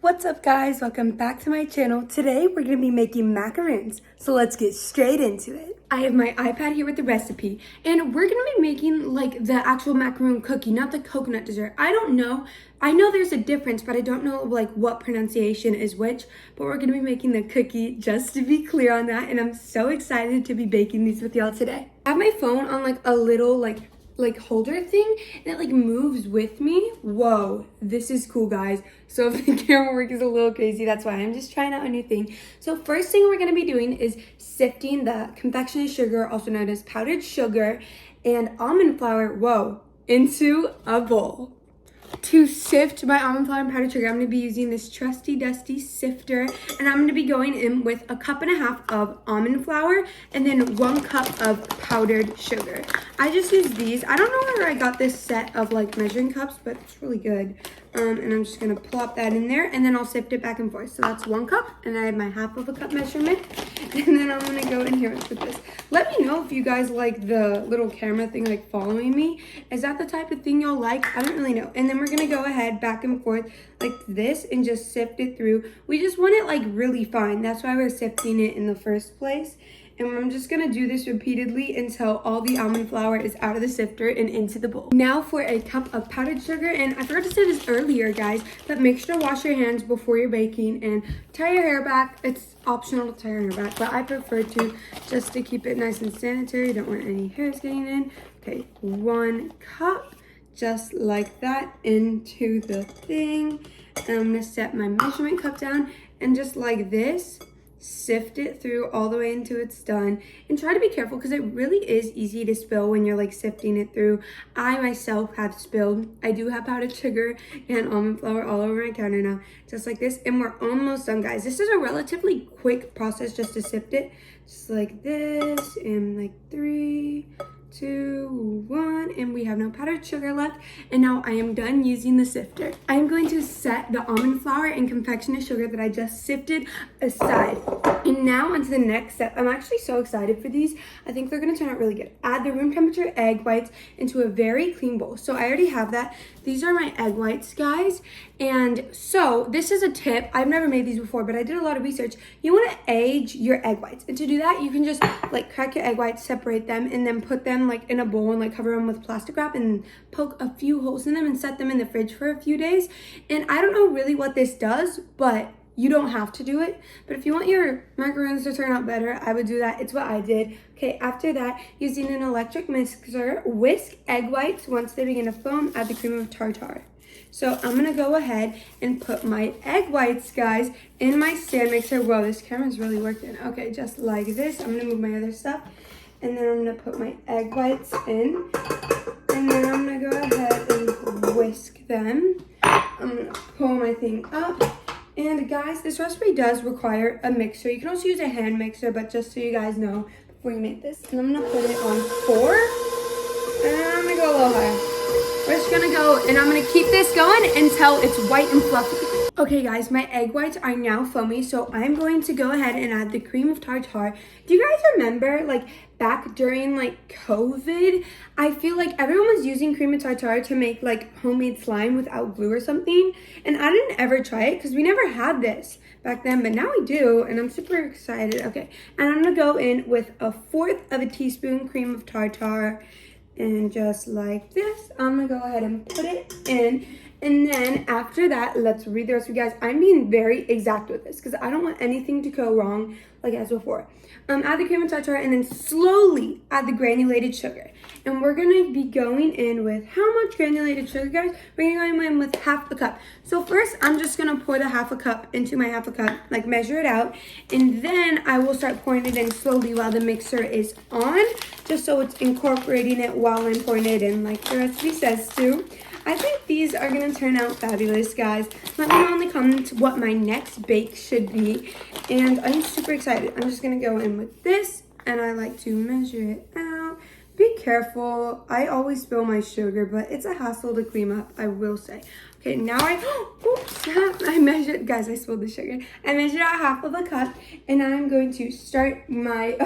What's up guys, welcome back to my channel. Today we're going to be making macarons, so let's get straight into it. I have my iPad here with the recipe, and we're going to be making like the actual macaron cookie, not the coconut dessert. I don't know, I know there's a difference, but I don't know like what pronunciation is which, but we're going to be making the cookie just to be clear on that, and I'm so excited to be baking these with y'all today. I have my phone on like a little like holder thing, and it like moves with me. Whoa, this is cool guys. So if the camera work is a little crazy, that's why I'm just trying out a new thing. So first thing we're gonna be doing is sifting the confectionery sugar, also known as powdered sugar, and almond flour, whoa, into a bowl. To sift my almond flour and powdered sugar, I'm going to be using this trusty dusty sifter, and I'm going to be going in with 1.5 cups of almond flour and then 1 cup of powdered sugar. I just use these. I don't know where I got this set of like measuring cups, but it's really good. And I'm just going to plop that in there, and then I'll sift it back and forth. So that's 1 cup, and I have my 1/2 cup measurement, and then I'm going to go in here with this. Let me know if you guys like the little camera thing, like following me. Is that the type of thing y'all like? I don't really know. And then we're going to go ahead back and forth like this and just sift it through. We just want it like really fine. That's why we're sifting it in the first place. And I'm just gonna do this repeatedly until all the almond flour is out of the sifter and into the bowl. Now for a cup of powdered sugar, and I forgot to say this earlier guys, but make sure to wash your hands before you're baking and tie your hair back. It's optional to tie your hair back, but I prefer to, just to keep it nice and sanitary. Don't want any hairs getting in. Okay, 1 cup, just like that, into the thing. And I'm gonna set my measurement cup down, and just like this, sift it through all the way until it's done. And try to be careful because it really is easy to spill when you're like sifting it through. I myself have spilled. I do have powdered sugar and almond flour all over my counter now, just like this. And we're almost done guys. This is a relatively quick process just to sift it, just like this, and like 3, 2, 1, and we have no powdered sugar left. And now I am done using the sifter. I am going to set the almond flour and confectionery sugar that I just sifted aside. And now onto the next step. I'm actually so excited for these. I think they're going to turn out really good. Add the room temperature egg whites into a very clean bowl. So I already have that. These are my egg whites guys. And so this is a tip. I've never made these before, but I did a lot of research. You want to age your egg whites. And to do that, you can just like crack your egg whites, separate them, and then put them like in a bowl and like cover them with plastic wrap and poke a few holes in them and set them in the fridge for a few days. And I don't know really what this does, but you don't have to do it. But if you want your macarons to turn out better, I would do that. It's what I did. Okay, after that, using an electric mixer, whisk egg whites. Once they begin to foam, add the cream of tartar. So I'm gonna go ahead and put my egg whites, guys, in my stand mixer. Whoa, this camera's really working. Okay, just like this. I'm gonna move my other stuff, and then I'm gonna put my egg whites in, and then I'm gonna go ahead and whisk them. I'm gonna pull my thing up. And guys, this recipe does require a mixer. You can also use a hand mixer, but just so you guys know before you make this. And I'm gonna put it on 4, and I'm gonna go a little higher. We're just gonna go, and I'm gonna keep this going until it's white and fluffy. Okay guys, my egg whites are now foamy, so I'm going to go ahead and add the cream of tartar. Do you guys remember like back during like COVID, I feel like everyone was using cream of tartar to make like homemade slime without glue or something, and I didn't ever try it because we never had this back then, but now we do, and I'm super excited. Okay, and I'm gonna go in with 1/4 teaspoon cream of tartar, and just like this, I'm gonna go ahead and put it in. And then after that, let's read the recipe, guys. I'm being very exact with this because I don't want anything to go wrong like as before. Add the cream of tartar, and then slowly add the granulated sugar. And we're gonna be going in with how much granulated sugar, guys? We're gonna go in with 1/2 cup. So first, I'm just gonna pour the 1/2 cup into my 1/2 cup, like measure it out, and then I will start pouring it in slowly while the mixer is on, just so it's incorporating it while I'm pouring it in, like the recipe says to. I think these are gonna turn out fabulous, guys. Let me know in the comments what my next bake should be, and I'm super excited. I'm just gonna go in with this, and I like to measure it out. Be careful. I always spill my sugar, but it's a hassle to clean up, I will say. Okay, now I measured, guys, I spilled the sugar. I measured out 1/2 cup, and now I'm going to start my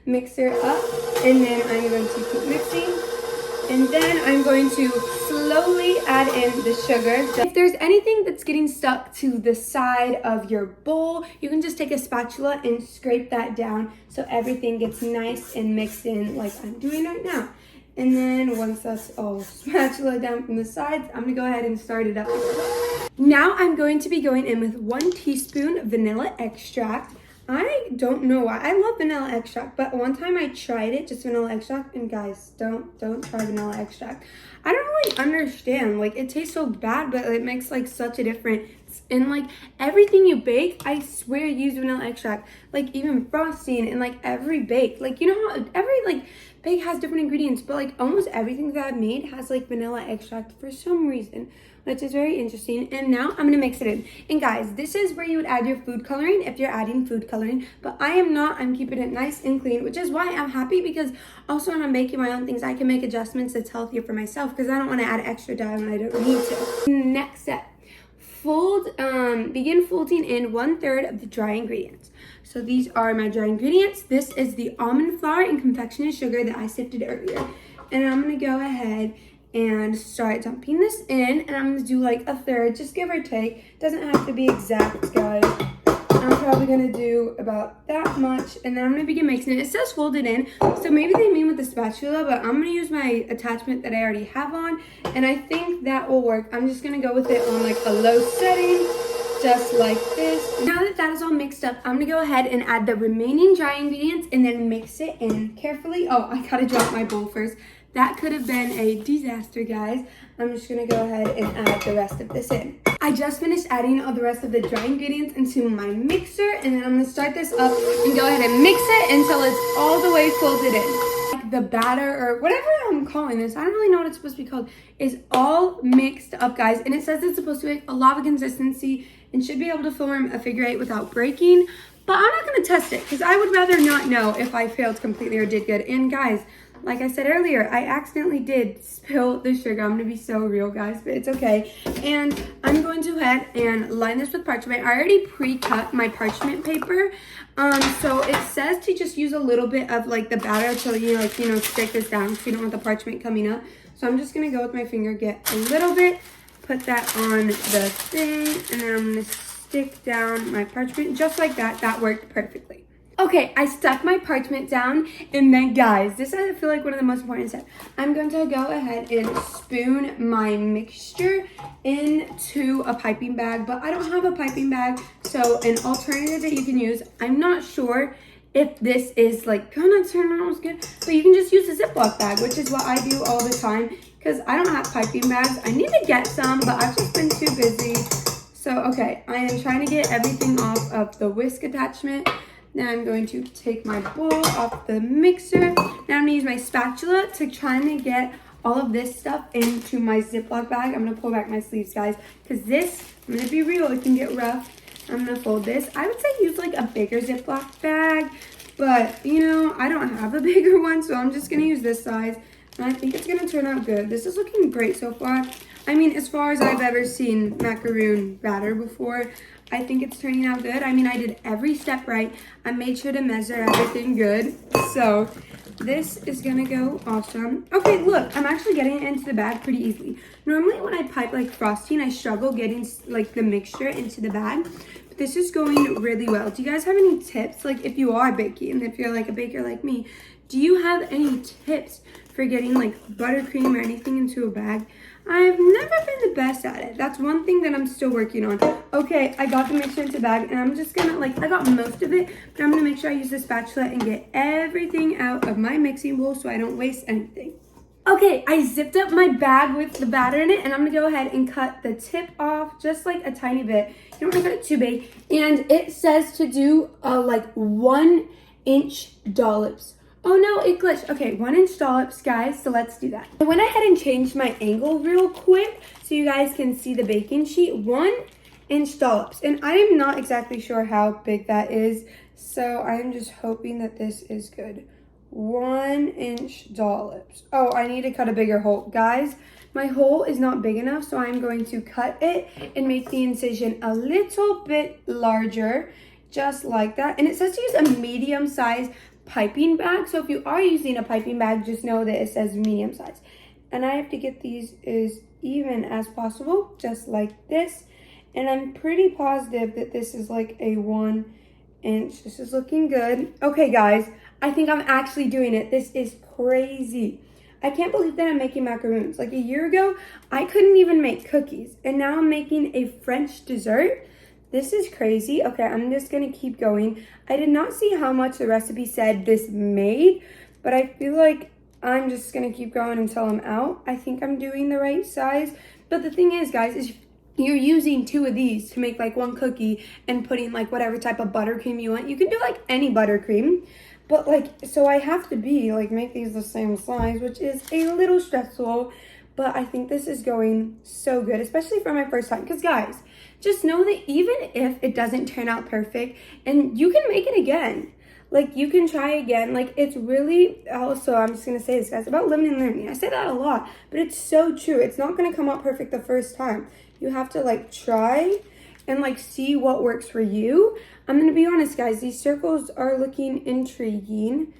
mixer up, and then I'm going to keep mixing, and then I'm going to slowly add in the sugar. If there's anything that's getting stuck to the side of your bowl, you can just take a spatula and scrape that down so everything gets nice and mixed in like I'm doing right now. And then once that's all spatula down from the sides, I'm gonna go ahead and start it up. Now I'm going to be going in with 1 teaspoon vanilla extract. I don't know why. I love vanilla extract, but one time I tried it, just vanilla extract, and guys, don't try vanilla extract. I don't really understand. Like, it tastes so bad, but it makes like such a difference. And like everything you bake, I swear use vanilla extract. Like even frosting and like every bake. Like, you know how every like bake has different ingredients, but like almost everything that I've made has like vanilla extract for some reason, which is very interesting. And now I'm gonna mix it in. And guys, this is where you would add your food coloring if you're adding food coloring, but I am not. I'm keeping it nice and clean, which is why I'm happy, because also when I'm making my own things, I can make adjustments that's healthier for myself, because I don't want to add extra dye when I don't need to. Next step, begin folding in 1/3 of the dry ingredients. So these are my dry ingredients. This is the almond flour and confectioner's sugar that I sifted earlier. And I'm gonna go ahead and start dumping this in, and I'm gonna do like 1/3, just give or take. Doesn't have to be exact, guys. I'm probably gonna do about that much, and then I'm gonna begin mixing it. It says fold it in, so maybe they mean with the spatula, but I'm gonna use my attachment that I already have on, and I think that will work. I'm just gonna go with it on like a low setting, just like this. Now that that is all mixed up, I'm gonna go ahead and add the remaining dry ingredients and then mix it in carefully. Oh, I gotta drop my bowl first. That could have been a disaster, guys. I'm just gonna go ahead and add the rest of this in. I just finished adding all the rest of the dry ingredients into my mixer, and then I'm gonna start this up and go ahead and mix it until it's all the way folded in. Like the batter, or whatever I'm calling this, I don't really know what it's supposed to be called, is all mixed up, guys. And it says it's supposed to be a lava consistency and should be able to form a figure 8 without breaking. But I'm not gonna test it, because I would rather not know if I failed completely or did good. And guys, like I said earlier, I accidentally did spill the sugar. I'm gonna be so real, guys, but it's okay. And I'm going to go ahead and line this with parchment. I already pre-cut my parchment paper. So it says to just use a little bit of like the batter to, stick this down, because you don't want the parchment coming up. So I'm just gonna go with my finger, get a little bit, put that on the thing, and then I'm gonna stick down my parchment just like that. That worked perfectly. Okay, I stuck my parchment down, and then guys, this I feel like one of the most important steps. I'm going to go ahead and spoon my mixture into a piping bag, but I don't have a piping bag, so an alternative that you can use, I'm not sure if this is like gonna turn out good, but you can just use a Ziploc bag, which is what I do all the time, because I don't have piping bags. I need to get some, but I've just been too busy. So, okay, I am trying to get everything off of the whisk attachment. Then I'm going to take my bowl off the mixer. Now I'm gonna use my spatula to try and get all of this stuff into my Ziploc bag. I'm gonna pull back my sleeves, guys, because this, I'm gonna be real, it can get rough. I'm gonna fold this. I would say use like a bigger Ziploc bag, but I don't have a bigger one, so I'm just gonna use this size. And I think it's gonna turn out good. This is looking great so far. I mean, as far as I've ever seen macaroon batter before, I think it's turning out good. I mean, I did every step right. I made sure to measure everything good. So this is gonna go awesome. Okay, look, I'm actually getting it into the bag pretty easily. Normally when I pipe like frosting, I struggle getting like the mixture into the bag. But this is going really well. Do you guys have any tips? Like if you are baking, if you're like a baker like me, do you have any tips for getting like buttercream or anything into a bag? I've never been the best at it. That's one thing that I'm still working on. Okay, I got the mixture into the bag, and I'm just gonna, I got most of it, but I'm gonna make sure I use the spatula and get everything out of my mixing bowl so I don't waste anything. Okay, I zipped up my bag with the batter in it, and I'm gonna go ahead and cut the tip off just like a tiny bit. You don't wanna cut it too big. And it says to do like 1-inch dollops. Oh no, it glitched. Okay, 1-inch dollops, guys, so let's do that. I went ahead and changed my angle real quick so you guys can see the baking sheet. 1-inch dollops, and I am not exactly sure how big that is, so I'm just hoping that this is good. 1-inch dollops. Oh, I need to cut a bigger hole. Guys, my hole is not big enough, so I'm going to cut it and make the incision a little bit larger, just like that. And it says to use a medium-sized piping bag, so if you are using a piping bag, just know that it says medium size. And I have to get these as even as possible, just like this. And I'm pretty positive that this is like a 1 inch. This is looking good. Okay, guys, I think I'm actually doing it. This is crazy. I can't believe that I'm making macaroons. Like a year ago, I couldn't even make cookies. And now I'm making a French dessert. This is crazy. Okay, I'm just gonna keep going. I did not see how much the recipe said this made, but I feel like I'm just gonna keep going until I'm out. I think I'm doing the right size. But the thing is, guys, is you're using 2 of these to make like 1 cookie and putting like whatever type of buttercream you want. You can do like any buttercream. But like, so I have to be like, make these the same size, which is a little stressful. But I think this is going so good, especially for my first time. Because guys, just know that even if it doesn't turn out perfect, and you can make it again. Like, you can try again. Like, it's really, also, I'm just going to say this, guys, about living and learning. I say that a lot, but it's so true. It's not going to come out perfect the first time. You have to, like, try and, like, see what works for you. I'm going to be honest, guys. These circles are looking intriguing,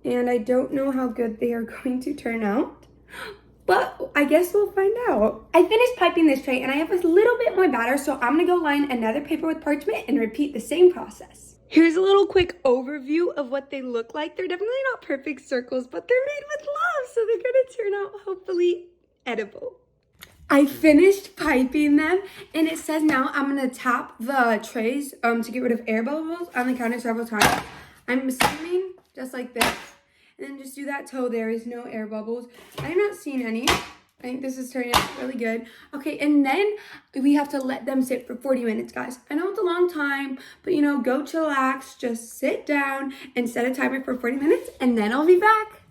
and I don't know how good they are going to turn out. But I guess we'll find out. I finished piping this tray and I have a little bit more batter, so I'm gonna go line another paper with parchment and repeat the same process. Here's a little quick overview of what they look like. They're definitely not perfect circles, but they're made with love, so they're gonna turn out hopefully edible. I finished piping them, and it says now I'm gonna tap the trays to get rid of air bubbles on the counter several times. I'm assuming just like this. And then just do that till there is no air bubbles. I'm not seeing any. I think this is turning out really good. Okay, and then we have to let them sit for 40 minutes, guys. I know it's a long time, but you know, go chillax, just sit down and set a timer for 40 minutes, and then I'll be back.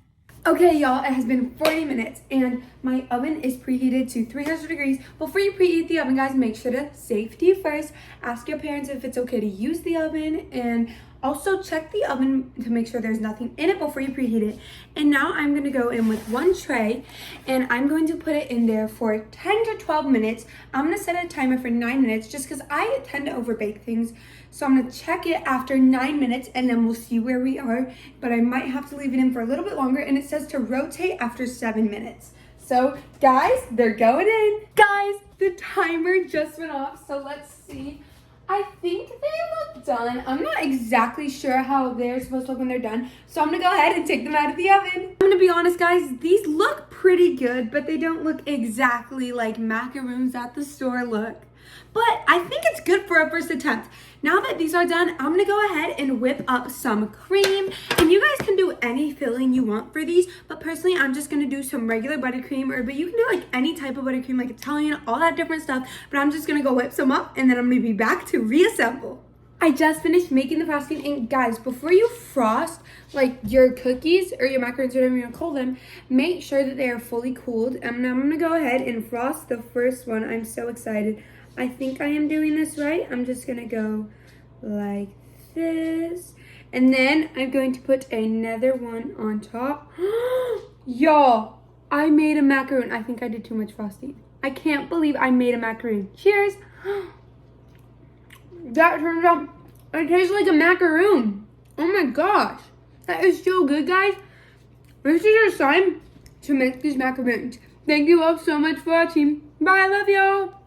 Okay, y'all, it has been 40 minutes, and my oven is preheated to 300 degrees. Before you preheat the oven, guys, make sure to safety first. Ask your parents if it's okay to use the oven, and also check the oven to make sure there's nothing in it before you preheat it. And now I'm gonna go in with 1 tray, and I'm going to put it in there for 10 to 12 minutes. I'm gonna set a timer for 9 minutes just because I tend to overbake things. So I'm gonna check it after 9 minutes, and then we'll see where we are. But I might have to leave it in for a little bit longer, and it says to rotate after 7 minutes. So guys, they're going in. Guys, the timer just went off, so let's see. I think they look done. I'm not exactly sure how they're supposed to look when they're done, so I'm gonna go ahead and take them out of the oven. I'm gonna be honest, guys, these look pretty good, but they don't look exactly like macaroons at the store look. But I think it's good for a first attempt. Now that these are done, I'm gonna go ahead and whip up some cream. And you guys can do any filling you want for these, but personally, I'm just gonna do some regular buttercream, but you can do like any type of buttercream, like Italian, all that different stuff. But I'm just gonna go whip some up, and then I'm gonna be back to reassemble. I just finished making the frosting, and guys, before you frost like your cookies or your macarons, whatever you want to call them, make sure that they are fully cooled. And now I'm gonna go ahead and frost the first one. I'm so excited. I think I am doing this right. I'm just gonna go like this. And then I'm going to put another one on top. Y'all, I made a macaroon. I think I did too much frosting. I can't believe I made a macaroon. Cheers. That turns out, it tastes like a macaroon. Oh my gosh. That is so good, guys. This is your time to make these macaroons. Thank you all so much for watching. Bye, I love y'all.